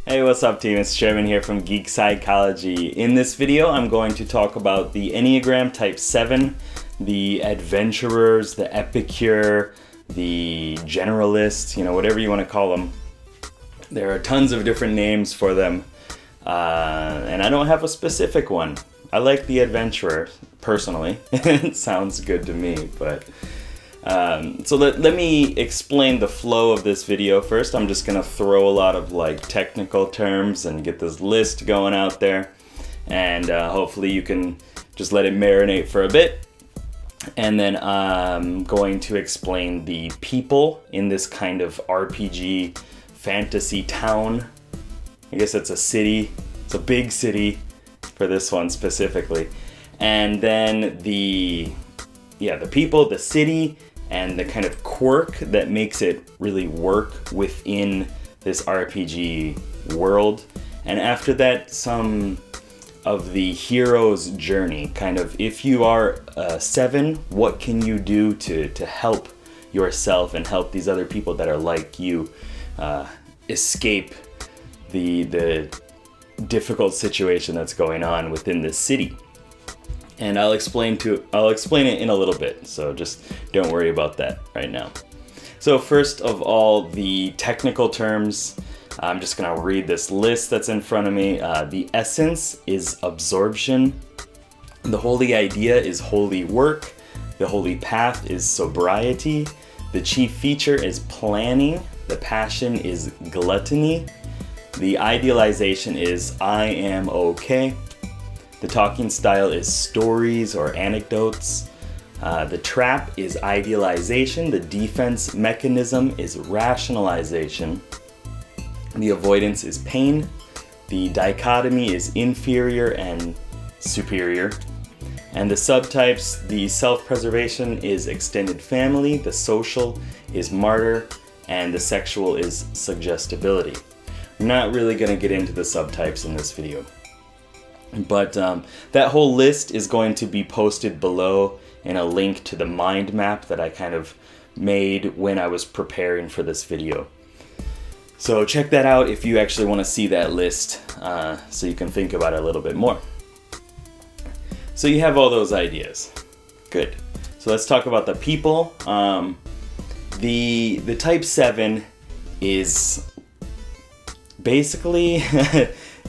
Hey, what's up team? It's Sherman here from Geek Psychology. In this video, I'm going to talk about the Enneagram Type 7, the adventurers, the epicure, the generalist, whatever you want to call them. There are tons of different names for them, and I don't have a specific one. I like the adventurer, personally. It sounds good to me, but... So let me explain the flow of this video first. I'm just going to throw a lot of technical terms and get this list going out there. And hopefully you can just let it marinate for a bit. And then I'm going to explain the people in this kind of RPG fantasy town. I guess it's a city. It's a big city for this one specifically. And then the people, the city, and the kind of quirk that makes it really work within this RPG world. And after that, some of the hero's journey, kind of if you are a 7, what can you do to help yourself and help these other people that are like you escape the difficult situation that's going on within this city. And I'll explain it in a little bit, so just don't worry about that right now. So first of all, the technical terms. I'm just gonna read this list that's in front of me. The essence is absorption. The holy idea is holy work. The holy path is sobriety. The chief feature is planning. The passion is gluttony. The idealization is I am okay. The talking style is stories or anecdotes. The trap is idealization. The defense mechanism is rationalization. The avoidance is pain. The dichotomy is inferior and superior. And the subtypes, the self-preservation is extended family. The social is martyr. And the sexual is suggestibility. I'm not really going to get into the subtypes in this video. But that whole list is going to be posted below in a link to the mind map that I kind of made when I was preparing for this video. So check that out if you actually want to see that list so you can think about it a little bit more. So you have all those ideas. Good. So let's talk about the people. The type 7 is basically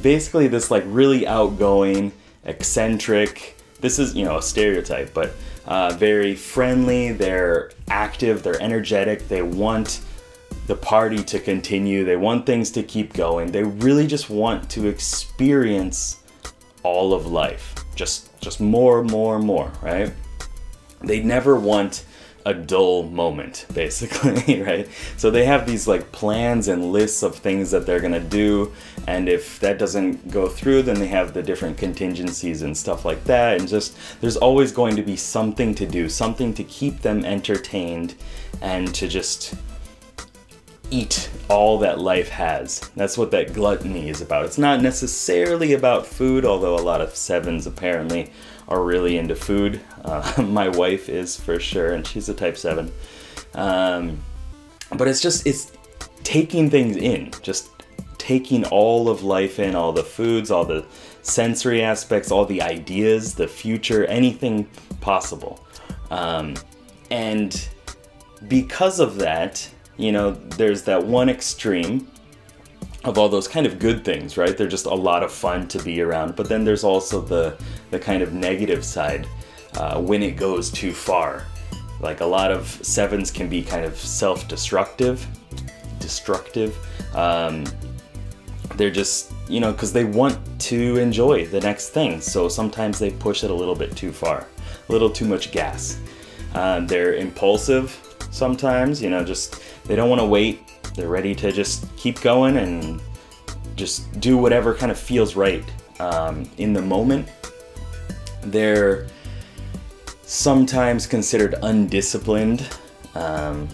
this really outgoing, eccentric, this is, a stereotype, but very friendly, they're active, they're energetic, they want the party to continue, they want things to keep going, they really just want to experience all of life, just more, right? They never want a dull moment, basically, right? So they have these plans and lists of things that they're gonna do, and if that doesn't go through, then they have the different contingencies and stuff like that, and just there's always going to be something to do, something to keep them entertained and to just eat all that life has. That's what that gluttony is about. It's not necessarily about food, although a lot of 7s apparently are really into food. My wife is for sure, and she's a type 7. But it's taking things in, just taking all of life in, all the foods, all the sensory aspects, all the ideas, the future, anything possible. And because of that, there's that one extreme of all those kind of good things, right? They're just a lot of fun to be around. But then there's also the kind of negative side when it goes too far. A lot of 7s can be kind of self-destructive. They're just, because they want to enjoy the next thing. So sometimes they push it a little bit too far, a little too much gas. They're impulsive sometimes, just they don't want to wait. They're ready to just keep going and just do whatever kind of feels right in the moment. They're sometimes considered undisciplined.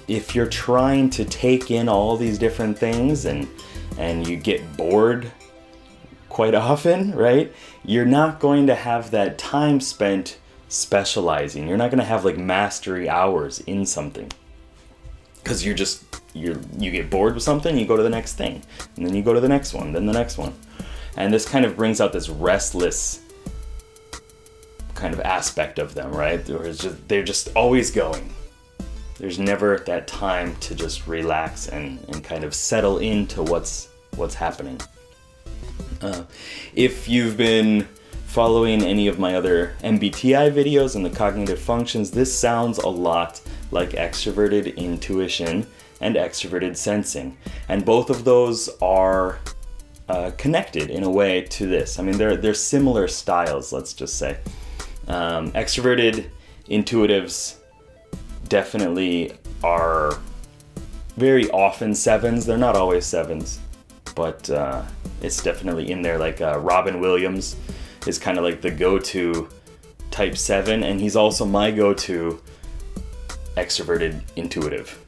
If you're trying to take in all these different things and you get bored quite often, right? You're not going to have that time spent specializing. You're not going to have mastery hours in something because you're just you get bored with something, you go to the next thing, and then you go to the next one, then the next one. And this kind of brings out this restless kind of aspect of them, right? They're just always going. There's never that time to just relax and kind of settle into what's happening. If you've been following any of my other MBTI videos and the cognitive functions, this sounds a lot like extroverted intuition and extroverted sensing. And both of those are connected in a way to this. I mean, they're similar styles, let's just say. Extroverted intuitives definitely are very often 7s. They're not always 7s, but it's definitely in there. Like Robin Williams is kind of like the go-to type 7, and he's also my go-to extroverted intuitive.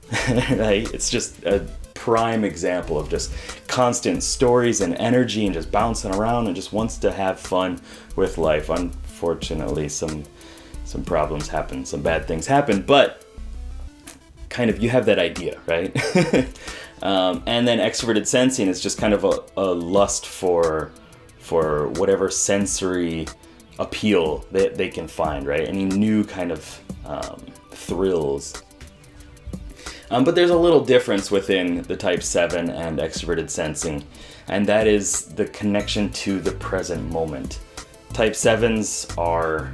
Right? It's just a prime example of just constant stories and energy and just bouncing around and just wants to have fun with life. Unfortunately, some problems happen, some bad things happen, but kind of you have that idea, right? And then extroverted sensing is just kind of a lust for whatever sensory appeal that they can find, right? Any new kind of thrills. But there's a little difference within the type 7 and extroverted sensing, and that is the connection to the present moment. Type 7s are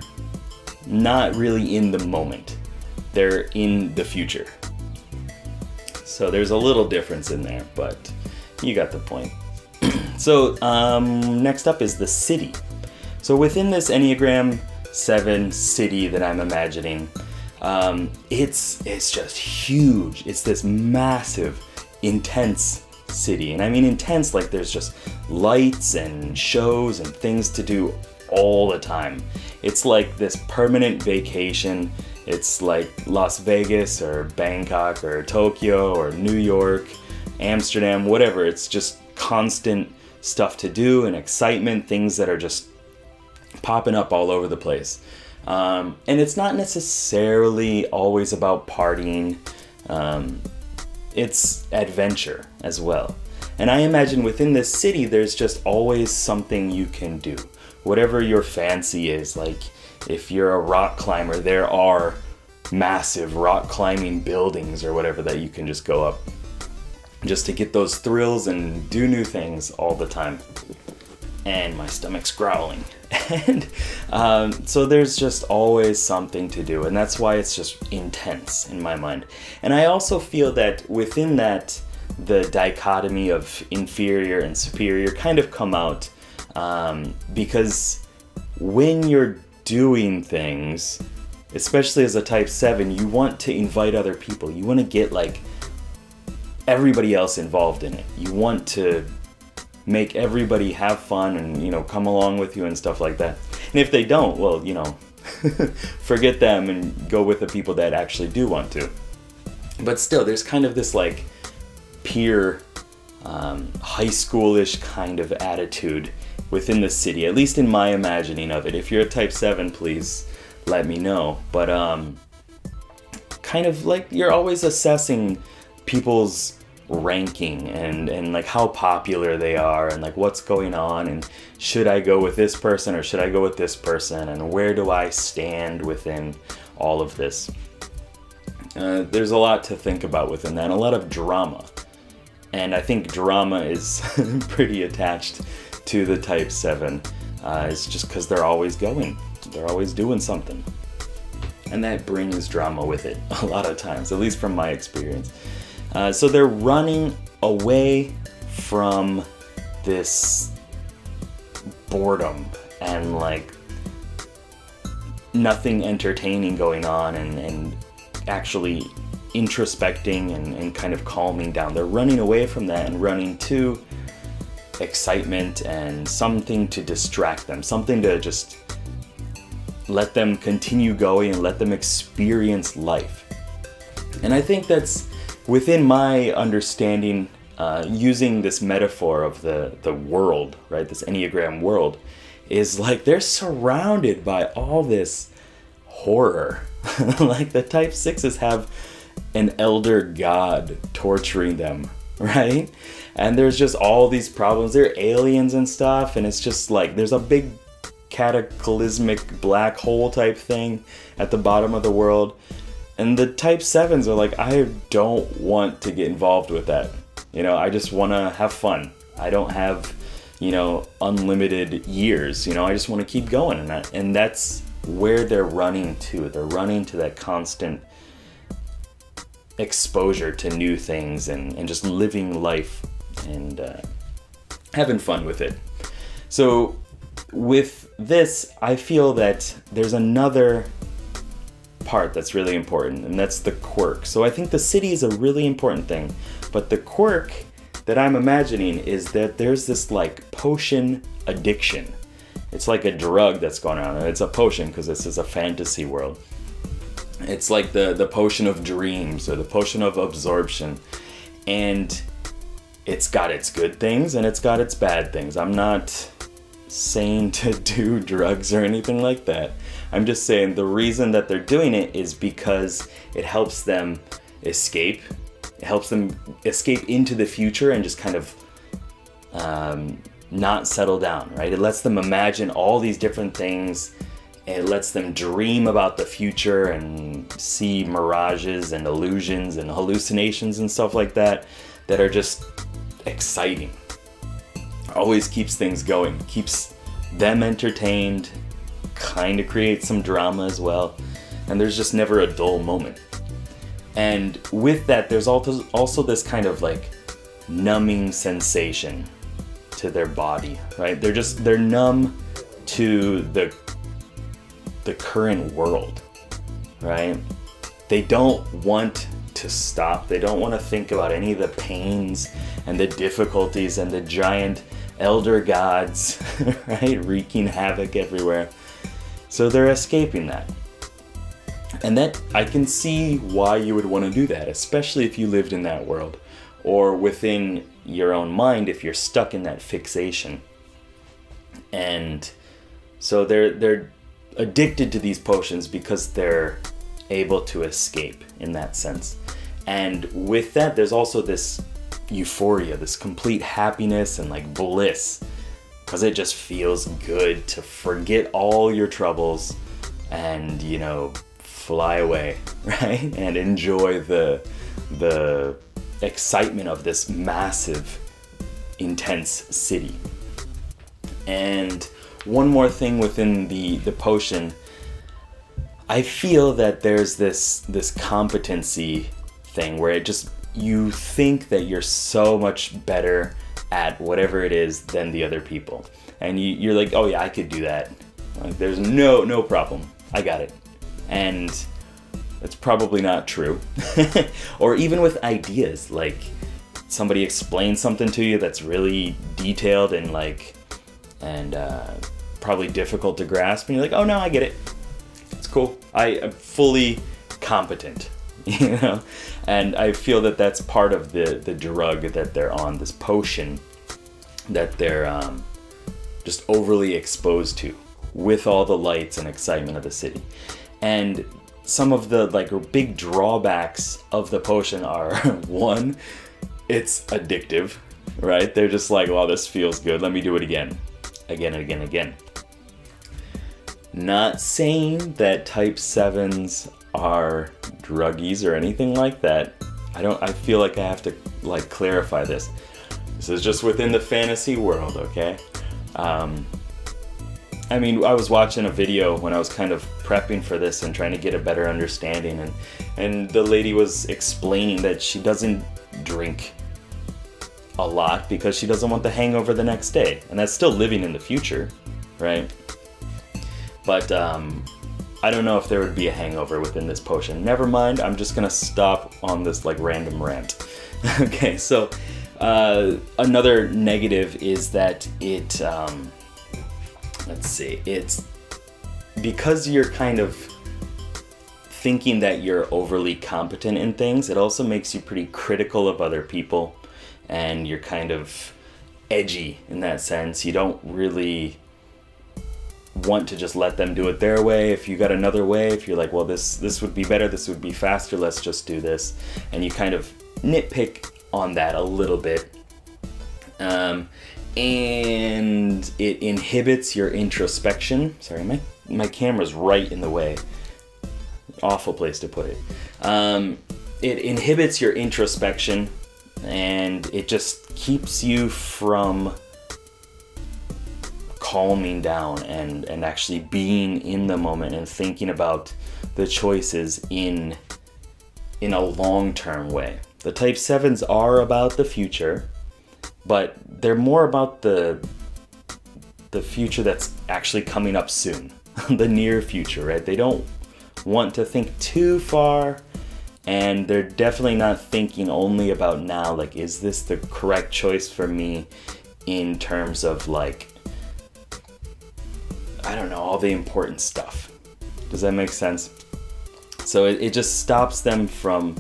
not really in the moment. They're in the future. So there's a little difference in there, but you got the point. So next up is the city. So within this Enneagram 7 city that I'm imagining, it's just huge. It's this massive, intense city. And I mean intense like there's just lights and shows and things to do all the time. It's like this permanent vacation. It's like Las Vegas or Bangkok or Tokyo or New York, Amsterdam, whatever. It's just constant stuff to do and excitement, things that are just popping up all over the place. And it's not necessarily always about partying. It's adventure as well. And I imagine within this city, there's just always something you can do. Whatever your fancy is, like if you're a rock climber, there are massive rock climbing buildings or whatever that you can just go up just to get those thrills and do new things all the time. And my stomach's growling. And so there's just always something to do, and that's why it's just intense in my mind. And I also feel that within that, the dichotomy of inferior and superior kind of come out, because when you're doing things, especially as a type 7, you want to invite other people. You want to get like everybody else involved in it. You want to make everybody have fun and, you know, come along with you and stuff like that. And if they don't, well, you know, forget them and go with the people that actually do want to. But still, there's kind of this like peer, high schoolish kind of attitude within the city, at least in my imagining of it. If you're a type 7, please let me know. But kind of like you're always assessing people's ranking and like how popular they are and like what's going on and should I go with this person or should I go with this person and where do I stand within all of this. There's a lot to think about within that, and a lot of drama, and I think drama is pretty attached to the type 7. It's just because they're always going, they're always doing something, and that brings drama with it a lot of times, at least from my experience. So they're running away from this boredom and like nothing entertaining going on and actually introspecting and kind of calming down. They're running away from that and running to excitement and something to distract them, something to just let them continue going and let them experience life. And I think that's within my understanding, using this metaphor of the world, right, this Enneagram world, is like they're surrounded by all this horror. Like the type 6s have an elder god torturing them, right? And there's just all these problems. They're aliens and stuff, and it's just like there's a big cataclysmic black hole type thing at the bottom of the world. And the type 7s are like, I don't want to get involved with that. I just want to have fun. I don't have, unlimited years. I just want to keep going. And that's where they're running to. They're running to that constant exposure to new things and just living life and having fun with it. So with this, I feel that there's another part that's really important, and that's the quirk. So I think the city is a really important thing, but the quirk that I'm imagining is that there's this like potion addiction. It's like a drug that's going on, and it's a potion because this is a fantasy world. It's like the potion of dreams or the potion of absorption, and it's got its good things and it's got its bad things. I'm not saying to do drugs or anything like that. I'm just saying the reason that they're doing it is because it helps them escape. It helps them escape into the future and just kind of not settle down, right? It lets them imagine all these different things. It lets them dream about the future and see mirages and illusions and hallucinations and stuff like that are just exciting. Always keeps things going, keeps them entertained, kind of creates some drama as well, and there's just never a dull moment. And with that, there's also this kind of like numbing sensation to their body, right? They're numb to the current world, right? They don't want to stop. They don't want to think about any of the pains and the difficulties and the giant elder gods, right? Wreaking havoc everywhere. So they're escaping that. And that I can see why you would want to do that, especially if you lived in that world or within your own mind if you're stuck in that fixation. And so they're addicted to these potions because they're able to escape in that sense. And with that, there's also this euphoria, this complete happiness and like bliss, because it just feels good to forget all your troubles and fly away, right? And enjoy the excitement of this massive, intense city. And one more thing within the potion, I feel that there's this competency thing where you think that you're so much better at whatever it is than the other people, and you're like, oh yeah, I could do that. Like, there's no problem. I got it. And that's probably not true. Or even with ideas, like somebody explains something to you that's really detailed and probably difficult to grasp, and you're like, oh no, I get it. It's cool. I'm fully competent, And I feel that that's part of the drug that they're on, this potion that they're just overly exposed to with all the lights and excitement of the city. And some of the big drawbacks of the potion are, one, it's addictive, right? They're just like, well, this feels good. Let me do it again and again. Not saying that type 7s are druggies or anything like that. I feel like I have to clarify this. This is just within the fantasy world, okay? I was watching a video when I was kind of prepping for this and trying to get a better understanding, and the lady was explaining that she doesn't drink a lot because she doesn't want the hangover the next day, and that's still living in the future, right? But I don't know if there would be a hangover within this potion. Never mind, I'm just gonna stop on this random rant. Okay, so another negative is that it's because you're kind of thinking that you're overly competent in things, it also makes you pretty critical of other people, and you're kind of edgy in that sense. You don't really want to just let them do it their way. If you got another way, if you're like, well, this would be better, this would be faster, let's just do this. And you kind of nitpick on that a little bit. And it inhibits your introspection. Sorry, my camera's right in the way. Awful place to put it. It inhibits your introspection, and it just keeps you from calming down and actually being in the moment and thinking about the choices in a long-term way. The type 7s are about the future, but they're more about the future that's actually coming up soon, the near future, right? They don't want to think too far, and they're definitely not thinking only about now, like, is this the correct choice for me in terms of, like, I don't know, all the important stuff. Does that make sense? So it just stops them from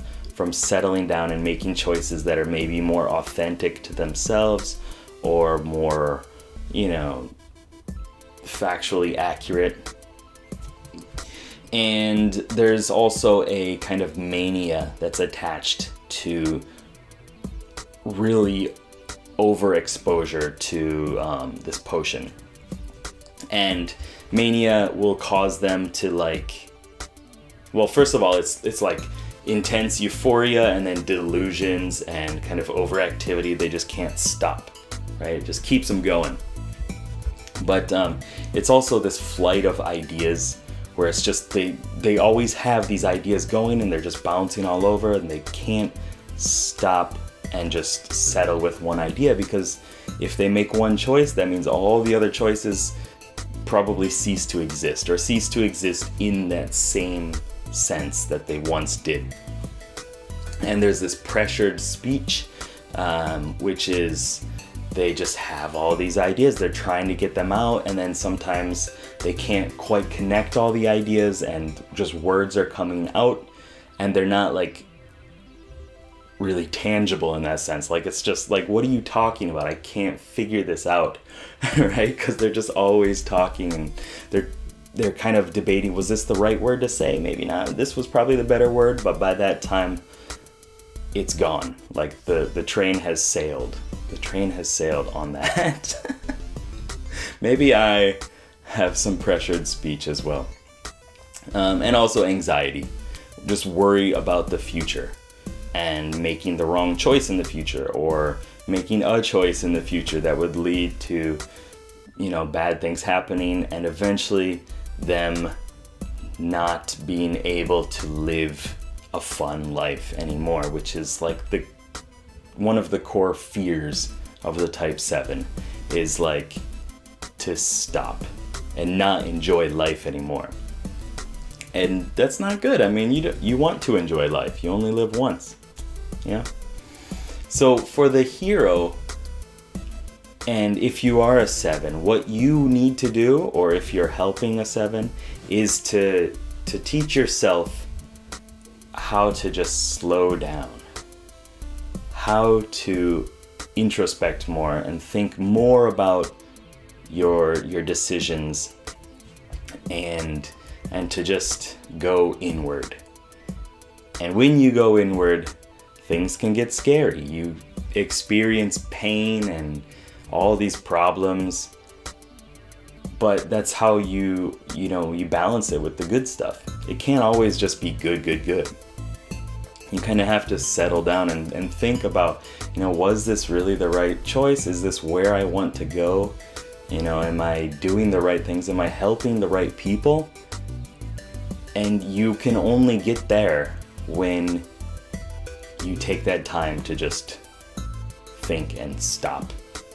settling down and making choices that are maybe more authentic to themselves or more, factually accurate. And there's also a kind of mania that's attached to really overexposure to this potion. And mania will cause them to, like, well, first of all, it's like intense euphoria and then delusions and kind of overactivity. They just can't stop, right? It just keeps them going. But it's also this flight of ideas where it's just they always have these ideas going and they're just bouncing all over and they can't stop and just settle with one idea, because if they make one choice, that means all the other choices probably cease to exist, or cease to exist in that same sense that they once did. And there's this pressured speech, which is they just have all these ideas, they're trying to get them out, and then sometimes they can't quite connect all the ideas and just words are coming out and they're not, like, really tangible in that sense. Like, it's just like, what are you talking about? I can't figure this out, right? Because they're just always talking and they're kind of debating, was this the right word to say? Maybe not. This was probably the better word, but by that time, it's gone. Like, the train has sailed. The train has sailed on that. Maybe I have some pressured speech as well. And also anxiety. Just worry about the future and making the wrong choice in the future, or making a choice in the future that would lead to, bad things happening and eventually them not being able to live a fun life anymore, which is like one of the core fears of the type 7 is, like, to stop and not enjoy life anymore. And that's not good. I mean, you want to enjoy life. You only live once. Yeah. So for the hero, and if you are a 7, what you need to do, or if you're helping a 7, is to teach yourself how to just slow down, how to introspect more and think more about your decisions, and to just go inward. And when you go inward, things can get scary. You experience pain and all these problems, but that's how you balance it with the good stuff. It can't always just be good. You kind of have to settle down and think about, was this really the right choice? Is this where I want to go? Am I doing the right things? Am I helping the right people? And you can only get there when you take that time to just think and stop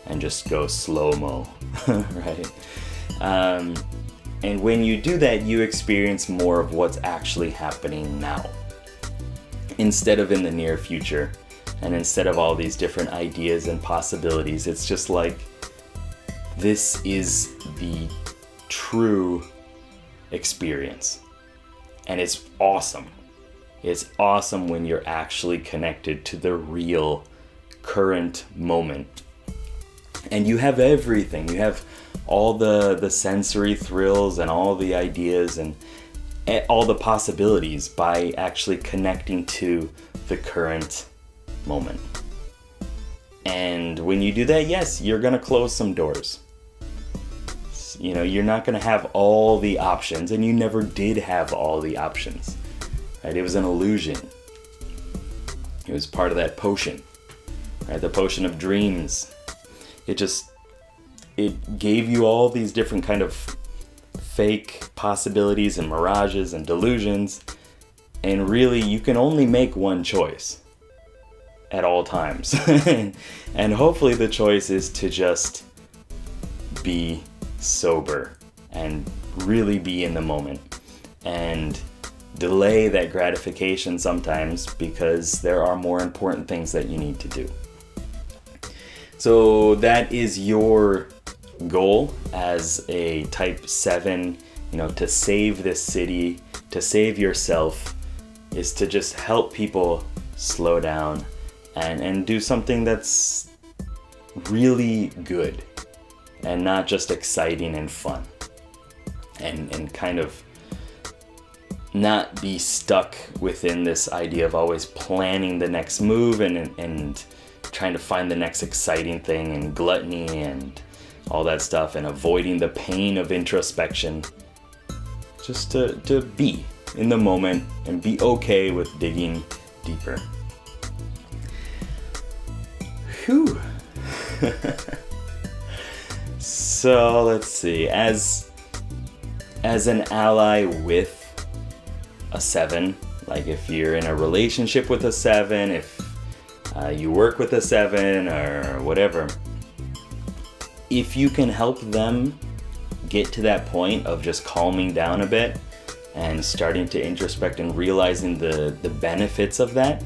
and just go slow-mo, right? And when you do that, you experience more of what's actually happening now, instead of in the near future, and instead of all these different ideas and possibilities. It's just like, this is the true experience. And it's awesome. It's awesome when you're actually connected to the real current moment. And you have everything. You have all the sensory thrills and all the ideas and all the possibilities by actually connecting to the current moment. And when you do that, yes, you're gonna close some doors. You know, you're not gonna have all the options, and you never did have all the options, right? It was an illusion. It was part of that potion, right? The potion of dreams. It gave you all these different kind of fake possibilities and mirages and delusions, and really you can only make one choice at all times. And hopefully the choice is to just be sober and really be in the moment and delay that gratification sometimes, because there are more important things that you need to do. So that is your goal as a type 7, you know, to save this city, to save yourself, is to just help people slow down and do something that's really good and not just exciting and fun, and kind of not be stuck within this idea of always planning the next move and trying to find the next exciting thing, and gluttony and all that stuff, and avoiding the pain of introspection. Just to be in the moment and be okay with digging deeper. Whew. So let's see, as an ally with a 7, like if you're in a relationship with a 7, if you work with a 7 or whatever, if you can help them get to that point of just calming down a bit and starting to introspect and realizing the benefits of that,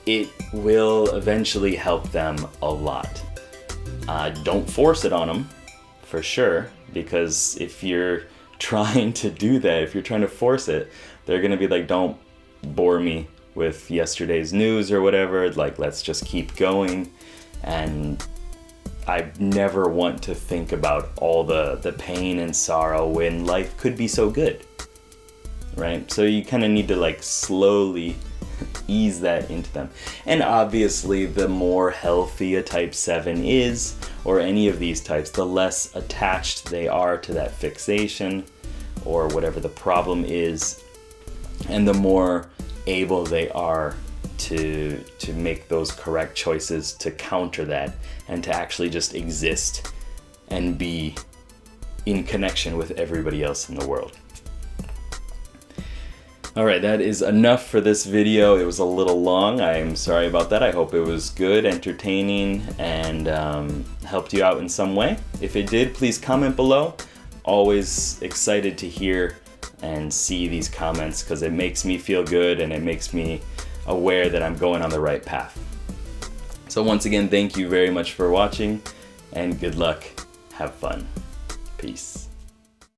it will eventually help them a lot. Don't force it on them, for sure, because if you're trying to do that, if you're trying to force it, they're gonna be like, don't bore me with yesterday's news or whatever, like let's just keep going. And I never want to think about all the pain and sorrow when life could be so good, right? So you kind of need to like slowly ease that into them. And obviously the more healthy a type 7 is, or any of these types, the less attached they are to that fixation or whatever the problem is, and the more able they are to make those correct choices to counter that, and to actually just exist and be in connection with everybody else in the world. Alright, that is enough for this video. It was a little long. I'm sorry about that. I hope it was good, entertaining, and helped you out in some way. If it did, please comment below. Always excited to hear and see these comments, because it makes me feel good and it makes me aware that I'm going on the right path. So once again, thank you very much for watching, and good luck. Have fun. Peace.